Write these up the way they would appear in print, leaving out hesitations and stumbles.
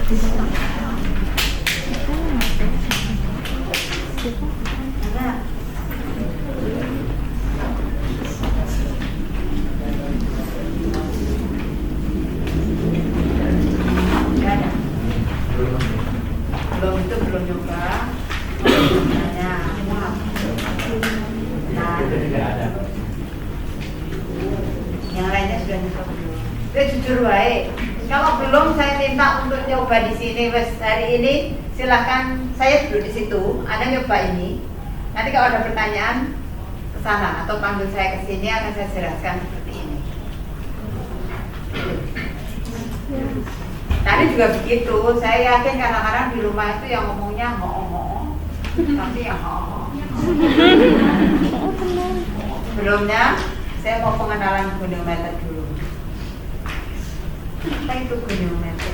belum juga. Yang lainnya sudah nyoba belum? Jujur baik. Kalau belum saya minta untuk nyoba di sini hari ini, silahkan saya duduk di situ. Anda nyoba ini. Nanti kalau ada pertanyaan ke sana atau panggil saya ke sini akan saya jelaskan seperti ini. Tadi juga begitu. Saya yakin kadang-kadang di rumah itu yang ngomongnya ngomong, tapi yang sebelumnya saya mau pengenalan goniometer dulu. Apa itu goniometer?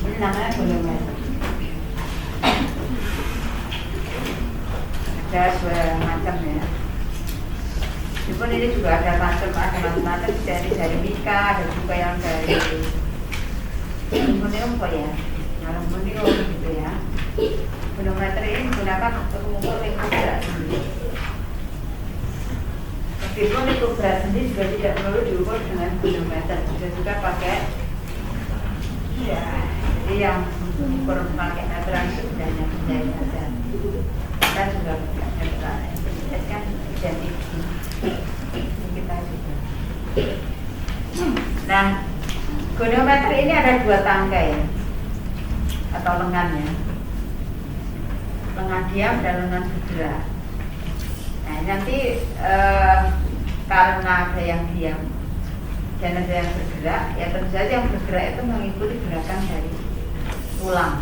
Ini namanya goniometer. Ada dua macam ya. Meskipun ini juga ada macam-macam dari Mika, ada juga yang dari aluminium kok ya, aluminium gitu ya. Goniometer ini digunakan untuk mengukur lingkup berat sendi. Meskipun lingkup berat sendi juga tidak perlu diukur dengan goniometer, bisa juga pakai ya, jadi yang mengukur pakai meteran itu bedanya saja. Kita juga pakai meteran, ya kan identik kita juga. Nah, goniometer ini ada dua tangkai atau lengannya, lengan diam dan lengan bergerak. Nah, nanti karena ada yang diam dan ada yang bergerak, ya tentu saja yang bergerak itu mengikuti gerakan dari tulang.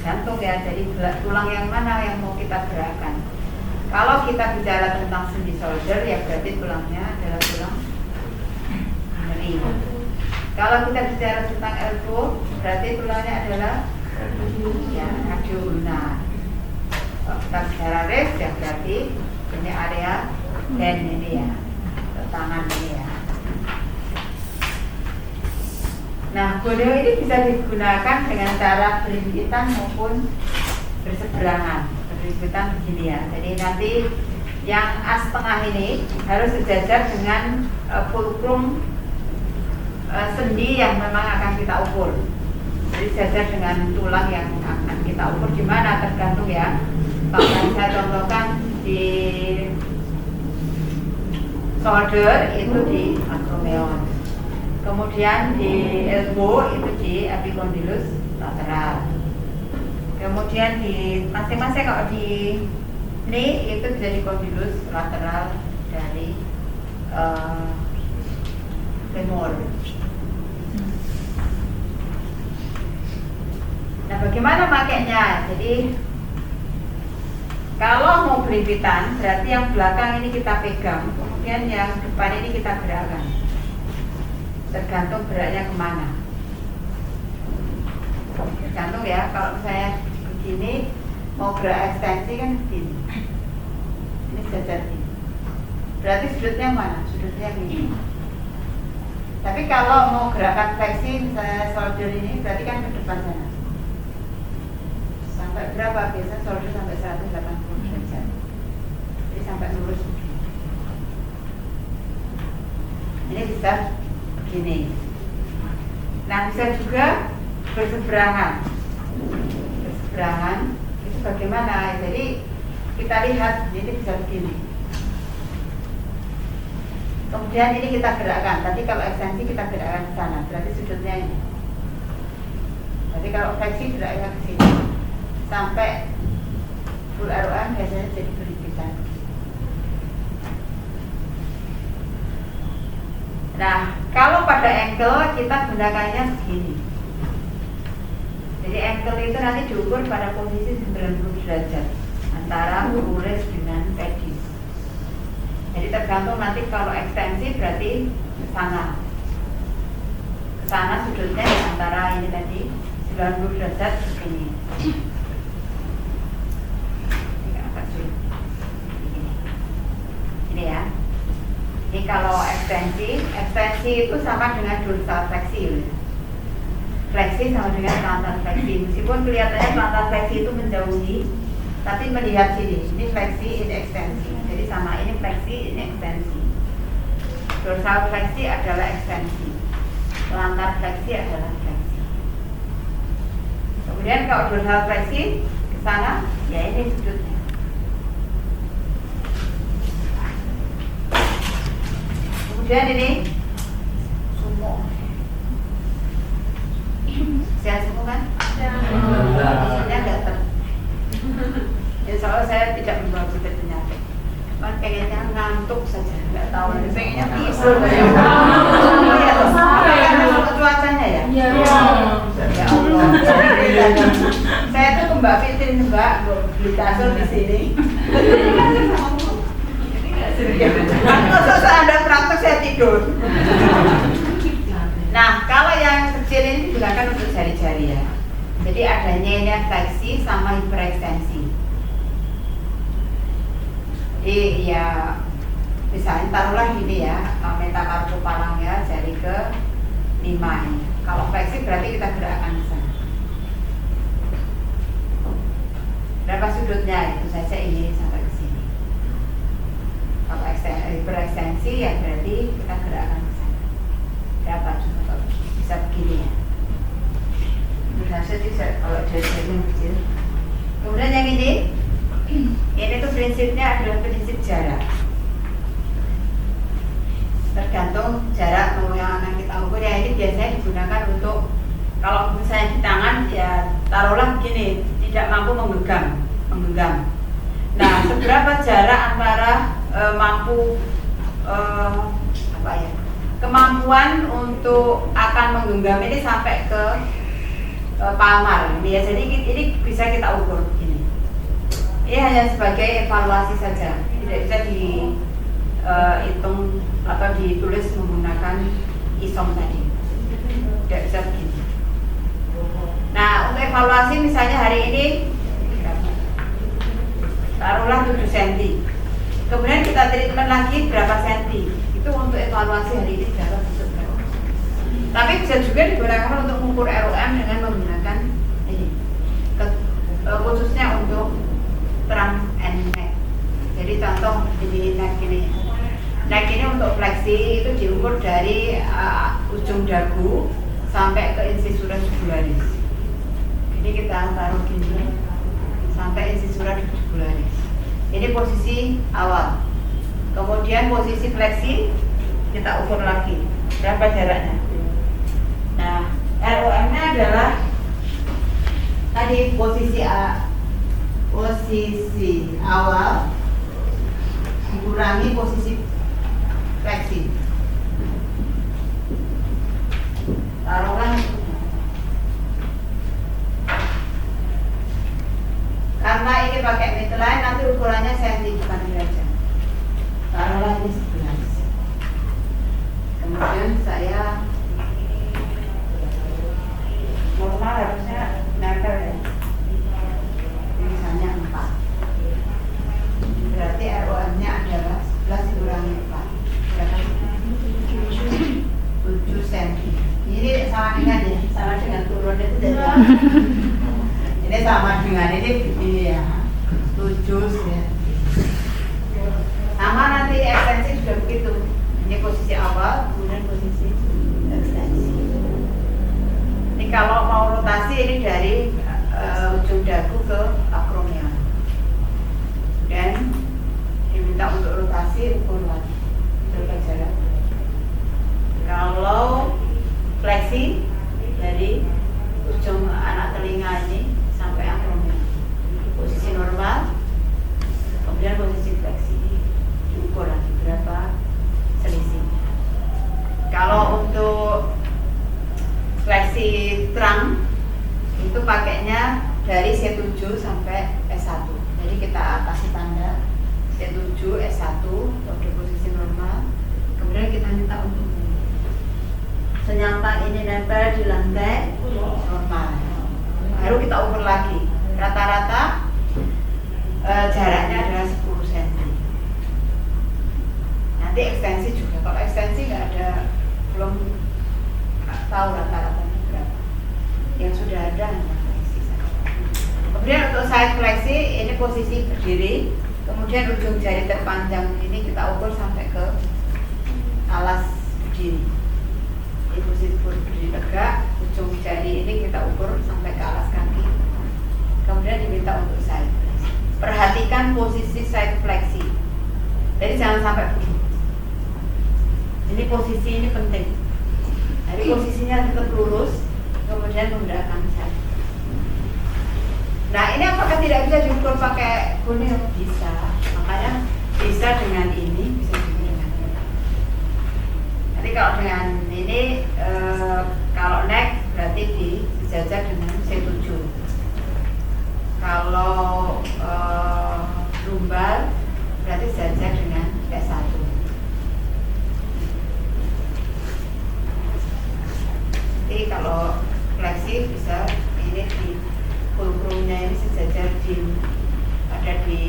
Gantung ya, jadi tulang yang mana yang mau kita gerakkan. Kalau kita bicara tentang sendi shoulder, ya berarti tulangnya adalah tulang nyeri. Kalau kita bicara tentang elbow, berarti tulangnya adalah ya radioulnar. Kalau kita bicara wrist, ya berarti ini area hand ini ya, tangan ini ya. Nah, gonio ini bisa digunakan dengan cara berhimpitan maupun berseberangan. Berhimpitan begini ya. Jadi nanti yang as tengah ini harus sejajar dengan fulcrum sendi yang memang akan kita ukur. Jadi sejajar dengan tulang yang akan kita ukur di mana tergantung ya. Kalau saya contohkan di shoulder itu di acromion. Kemudian di elbow itu di epicondylus lateral. Kemudian di masing-masing kalau di knee itu bisa di condylus lateral dari femur. Nah, bagaimana makainya? Jadi kalau mau berhimpitan berarti yang belakang ini kita pegang, kemudian yang depan ini kita gerakkan. Tergantung geraknya kemana. Tergantung ya, kalau saya begini mau gerak ekstensi kan begini. Ini sejajar ini. Berarti sudutnya mana? Sudutnya ini. Tapi kalau mau gerakan fleksi misalnya shoulder ini berarti kan ke depan sana. Sampai berapa? Biasanya shoulder sampai 180 derajat. Jadi sampai lurus begini. Ini bisa begini. Nah, bisa juga berseberangan. Berseberangan itu bagaimana? Jadi kita lihat ini bisa begini. Kemudian ini kita gerakkan. Tadi kalau ekstensi kita gerakkan ke sana. Berarti sudutnya ini. Jadi kalau fleksi geraknya ke sini. Sampai full ROM biasanya jadi berhimpitan. Nah, kalau pada ankle kita gunakannya begini. Jadi ankle itu nanti diukur pada posisi 90 derajat antara uris dengan pedis. Jadi tergantung nanti kalau ekstensi berarti ke sana. Ke sana sudutnya ya antara ini tadi 90 derajat begini. Ini agak sulit. Ini ya. Ini kalau ekstensi itu sama dengan dorsal fleksi. fleksi sama dengan telantar fleksi. Meskipun kelihatannya telantar fleksi itu menjauhi, tapi melihat sini, ini fleksi, ini ekstensi. Jadi sama, ini fleksi, ini ekstensi. Dorsal fleksi adalah ekstensi, telantar fleksi adalah fleksi. Kemudian kalau dorsal fleksi ke sana, ya ini sudutnya. Kemudian ini sumuk. Sehat semua kan? Maksudnya nggak ya soalnya saya tidak membawa bibit penyakit. Cuman pengennya ngantuk saja, nggak tahu. Pengennya tidur. Cuacanya ya? Iya. Ya Allah. Saya tuh ke Mbak Fitrin, Mbak, beli kasur di sini. Kalau saya ada praktek saya tidur. Nah, kalau yang kecil ini digunakan untuk jari-jari ya. Jadi adanya ini fleksi sama hiperekstensi. Jadi ya misalnya taruhlah gini ya, metakarpopalang ya, jari ke 5 ini. Kalau fleksi berarti kita gerakkan ke sana. Berapa sudutnya? Itu saja ini sampai ke sini. Kalau hiperekstensi ya berarti kita gerakkan ke sana. Berapa juga bisa begini ya. Berhasil bisa kalau jari-jari yang kecil. Kemudian yang ini tuh prinsipnya adalah prinsip jarak. Tergantung jarak yang akan kita ukur ya, ini biasanya digunakan untuk kalau misalnya di tangan ya taruhlah begini, tidak mampu menggenggam. Nah, seberapa jarak antara mampu kemampuan untuk akan menggenggam ini sampai ke palmar ini ya. Jadi ini bisa kita ukur begini. Ini hanya sebagai evaluasi saja, tidak bisa dihitung atau ditulis menggunakan isom tadi, tidak bisa begini. Nah, untuk evaluasi misalnya hari ini taruhlah 7 cm, kemudian kita treatment lagi berapa senti, itu untuk evaluasi hari ini berapa. Tapi bisa juga digunakan untuk mengukur ROM dengan menggunakan ini, khususnya untuk terang and neck. Jadi contoh di neck ini. Neck ini untuk fleksi itu diukur dari ujung dagu sampai ke incisura jugularis. Jadi kita taruh gini sampai incisura jugularis. Ini posisi awal. Kemudian posisi fleksi kita ukur lagi. Berapa jaraknya? Nah, ROM-nya adalah tadi posisi awal dikurangi posisi fleksi. Taruhlah karena ini pakai midline, nanti ukurannya senti bukan derajat. Taruhlah ini 11. Kemudian saya normal harusnya nempel ya. Misalnya 4. Berarti ROM-nya adalah 11 dikurangi 4. Berapa? 7 cm. Ini sama dengan turun itu dari ini sama dengan ini ya 7 cm. Sama nanti ekstensi juga begitu. Ini posisi awal, kemudian posisi ekstensi. Ini kalau mau rotasi ini dari ujung dagu ke akromion. Dan diminta untuk rotasi ukur lagi berapa jarak. Kalau fleksi dari ujung anak telinga ini sampai akromion, posisi normal, kemudian posisi fleksi diukur lagi berapa selisih. Kalau untuk fleksi terang itu pakainya dari C7 sampai S1. Jadi kita kasih tanda C7 S1 pada posisi normal. Kemudian kita minta untuk senyampan ini nempel di lantai normal. Baru kita ukur lagi. Rata-rata jaraknya adalah 10 cm. Nanti ekstensi juga. Kalau ekstensi nggak ada, belum tahu rata-ratanya berapa. yang sudah ada hanya fleksi saja. Kemudian untuk side fleksi ini posisi berdiri, kemudian ujung jari terpanjang ini kita ukur sampai ke alas berdiri. Ini posisi berdiri tegak, ujung jari ini kita ukur sampai ke alas kaki. Kemudian diminta untuk side fleksi. Perhatikan posisi side fleksi. Jadi jangan sampai begini. Ini posisi ini penting. Jadi posisinya tetap lurus, kemudian menggerakkan side. Nah ini apakah tidak bisa diukur pakai kuning? Bisa. Makanya bisa dengan ini, bisa juga dengan ini. Nanti kalau dengan ini, kalau neck berarti disejajar dengan C7. Kalau lumbar berarti sejajar dengan S1. Jadi kalau fleksi bisa ini di fulcrumnya ini sejajar ada di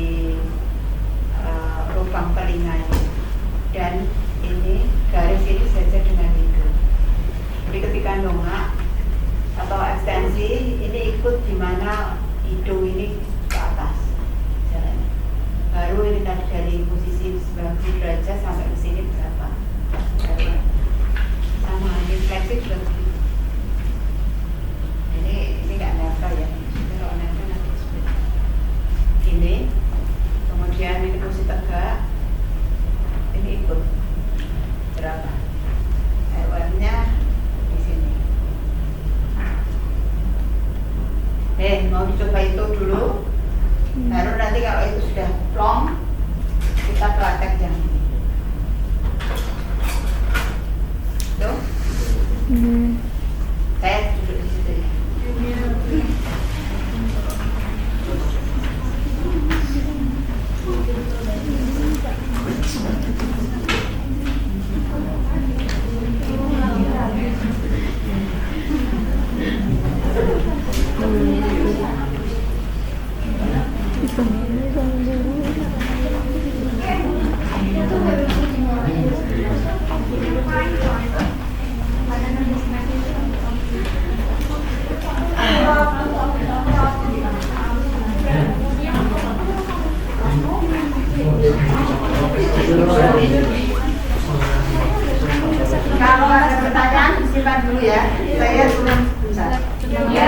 lubang telinga ini, dan ini garis ini sejajar dengan hidung. Jadi ketika dongak atau ekstensi ini ikut di mana hidung ini ke atas jalannya. Baru ini tadi dari posisi 90 derajat sampai ke sini berapa? Sama ini fleksi juga begitu. Ini nggak nempel ya. Kalau nempel nanti seperti ini. Kemudian ini posisi tegak. Ini ikut berapa? ROM-nya di sini. Mau dicoba itu dulu. Baru nanti kalau itu sudah plong, kita praktek yang ini. Tuh. Saya duduk di situ ya. Kalau ada pertanyaan disimpan dulu ya. Saya turun sebentar. Ya,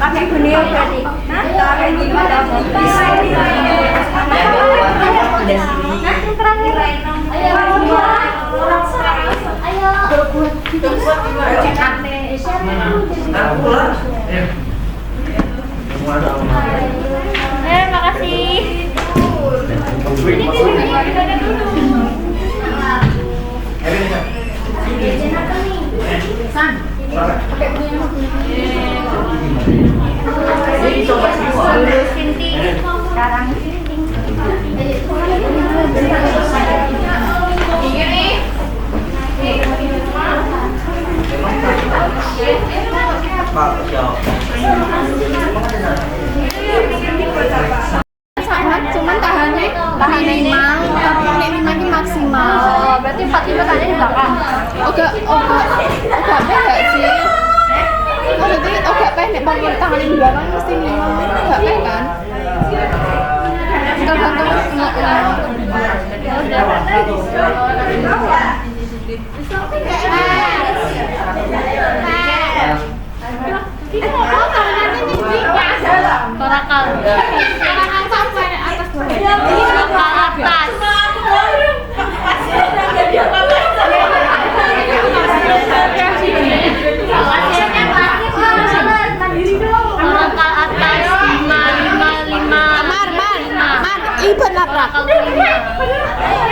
pakai beliau tadi. Makasih. Sekarang cuman tahannya minimal, tapi minimal ini maksimal. Oh, berarti 45 tadi di belakang. Agak pendek sih. Oh, berarti agak pendek. Kalau tangan di belakang mesti minimal agak pendek kan? Tergantung Torakal. tangan sampai atas bawah. Torakal atas. Torakal atas 555. Man, ih benar lah. Torakal 5.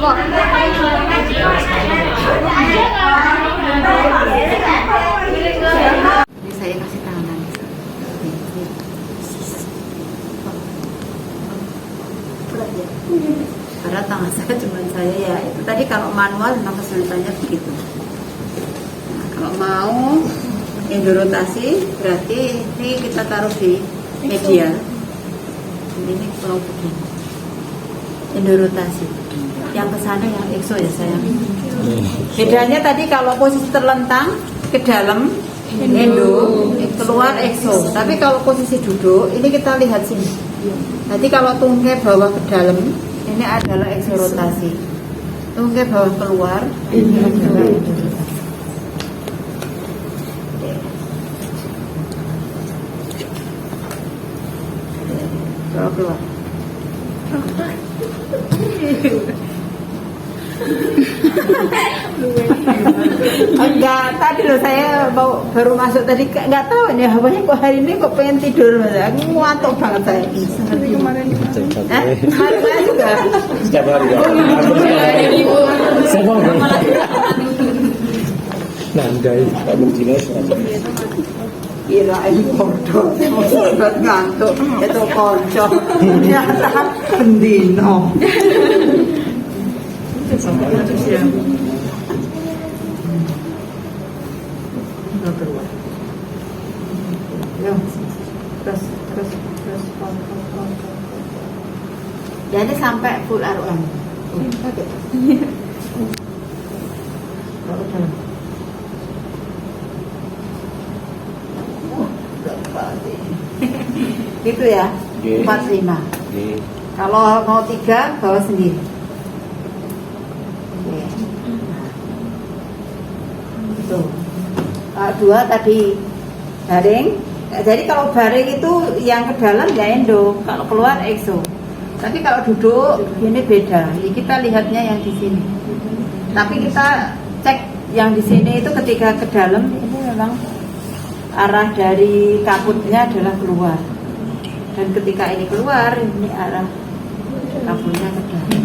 kok. Ini saya kasih tangan. Berat ya? Berat tangan saya cuma saya ya. Itu tadi kalau manual memang kesulitannya begitu. Nah, kalau mau endorotasi berarti ini kita taruh di media. Ini kalau begini. Endorotasi. Yang kesana yang exo ya sayang. Bedanya tadi kalau posisi terlentang ke dalam endo, keluar exo. Tapi kalau posisi duduk, ini kita lihat sini. Nanti kalau tungkai bawah ke dalam, ini adalah exo rotasi. Tungkai bawah keluar, ini adalah endorotasi. Coba keluar. Enggak, tadi loh saya baru masuk tadi nggak tahu nih hawanya kok hari ini kok pengen tidur, aku ngantuk banget saya. Kemarin saya juga. Setiap hari ya. Siapa? Nandai, kamu jelas. Kira ini bodoh, sobat ngantuk, itu konco, ternyata bendino. Jadi sampai full ROM. Gitu ya, 45. Kalau mau 3 bawa sendiri. Tuh. 2 tadi baring. Jadi kalau baring itu yang ke dalam ya endo, kalau keluar exo. Tapi kalau duduk ini beda. Jadi kita lihatnya yang di sini. Tapi kita cek yang di sini itu ketika ke dalam ini memang arah dari kaputnya adalah keluar. Dan ketika ini keluar, ini arah kaputnya ke dalam.